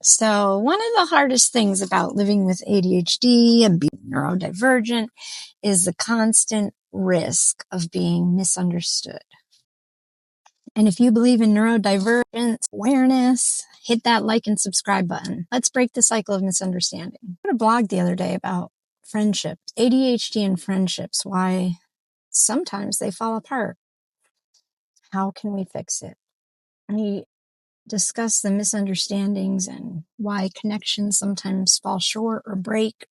So one of the hardest things about living with ADHD and being neurodivergent is the constant risk of being misunderstood. And if you believe in neurodivergence awareness, hit that like and subscribe button. Let's break the cycle of misunderstanding. I wrote a blog the other day about friendships, ADHD and friendships, why sometimes they fall apart. How can we fix it? We discuss the misunderstandings and why connections sometimes fall short or break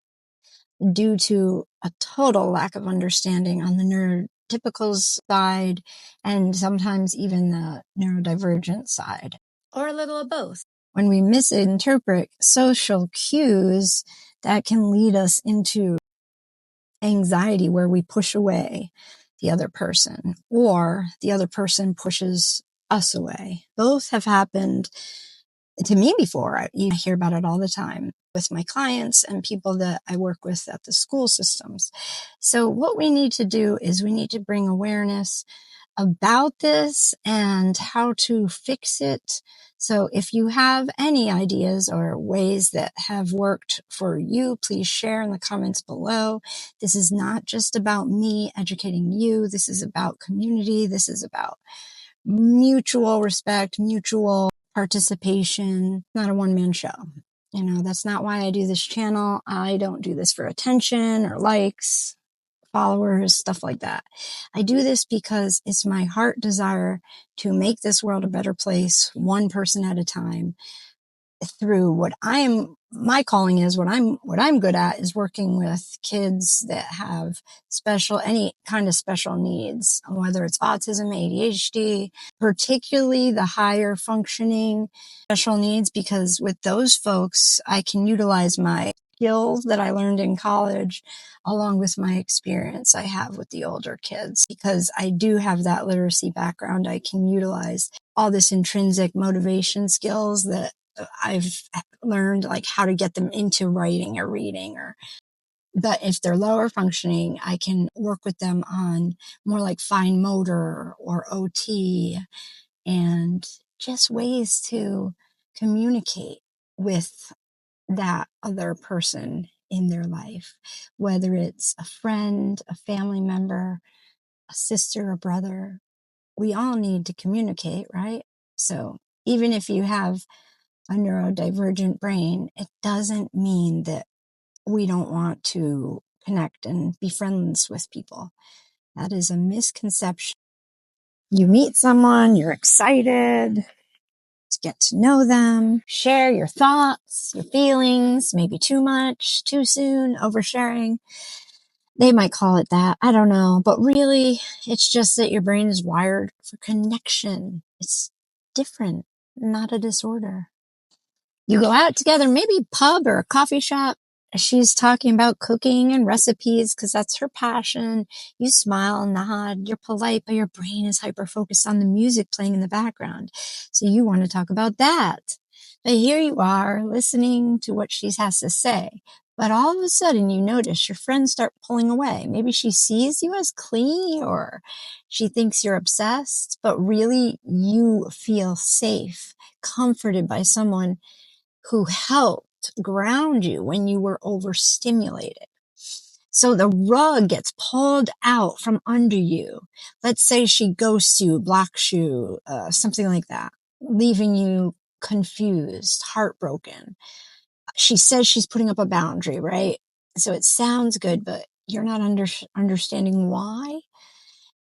due to a total lack of understanding on the neurotypical side and sometimes even the neurodivergent side, or a little of both. When we misinterpret social cues, that can lead us into anxiety where we push away the other person or the other person pushes us away. Both have happened to me before. You hear about it all the time with my clients and people that I work with at the school systems. So what we need to do is we need to bring awareness about this and how to fix it. So if you have any ideas or ways that have worked for you, please share in the comments below. This is not just about me educating you. This is about community. This is about mutual respect, mutual participation, not a one-man show. You know, that's not why I do this channel. I don't do this for attention or likes, followers, stuff like that. I do this because it's my heart desire to make this world a better place, one person at a time, through my calling is what I'm good at is working with kids that have any kind of special needs, whether it's autism, ADHD, particularly the higher functioning special needs, because with those folks, I can utilize my skills that I learned in college along with my experience I have with the older kids. Because I do have that literacy background, I can utilize all this intrinsic motivation skills that I've learned, like how to get them into writing or reading, but if they're lower functioning, I can work with them on more like fine motor or OT and just ways to communicate with that other person in their life, whether it's a friend, a family member, a sister, a brother. We all need to communicate, right? So even if you have a neurodivergent brain, it doesn't mean that we don't want to connect and be friends with people. That is a misconception. You meet someone, you're excited to get to know them, share your thoughts, your feelings, maybe too much, too soon, oversharing. They might call it that. I don't know. But really, it's just that your brain is wired for connection. It's different, not a disorder. You go out together, maybe pub or a coffee shop. She's talking about cooking and recipes because that's her passion. You smile and nod. You're polite, but your brain is hyper-focused on the music playing in the background. So you want to talk about that. But here you are listening to what she has to say. But all of a sudden you notice your friends start pulling away. Maybe she sees you as clingy or she thinks you're obsessed, but really you feel safe, comforted by someone who helped ground you when you were overstimulated. So the rug gets pulled out from under you. Let's say she ghosts you, blocks you, something like that, leaving you confused, heartbroken. She says she's putting up a boundary, right? So it sounds good, but you're not understanding why.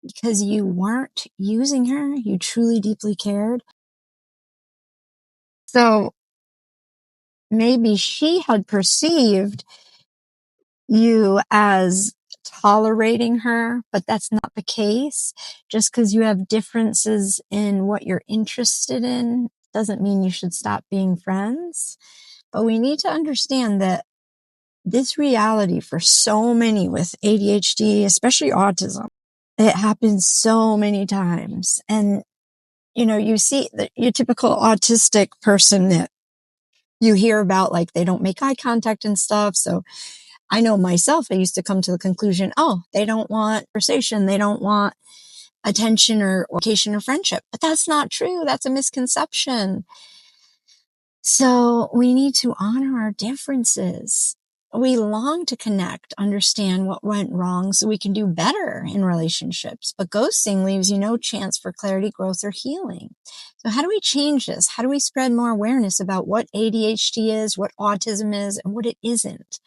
Because you weren't using her. You truly deeply cared. So maybe she had perceived you as tolerating her, but that's not the case. Just because you have differences in what you're interested in doesn't mean you should stop being friends. But we need to understand that this reality for so many with ADHD, especially autism, it happens so many times. And, you know, you see your typical autistic person that you hear about, like they don't make eye contact and stuff. So I know myself, I used to come to the conclusion, oh, they don't want conversation. They don't want attention or occasion or friendship. But that's not true. That's a misconception. So we need to honor our differences. We long to connect, understand what went wrong so we can do better in relationships. But ghosting leaves you no chance for clarity, growth, or healing. So how do we change this? How do we spread more awareness about what ADHD is, what autism is, and what it isn't?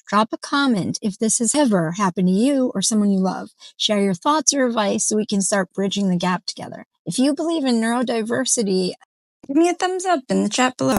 Drop a comment if this has ever happened to you or someone you love. Share your thoughts or advice so we can start bridging the gap together. If you believe in neurodiversity, give me a thumbs up in the chat below.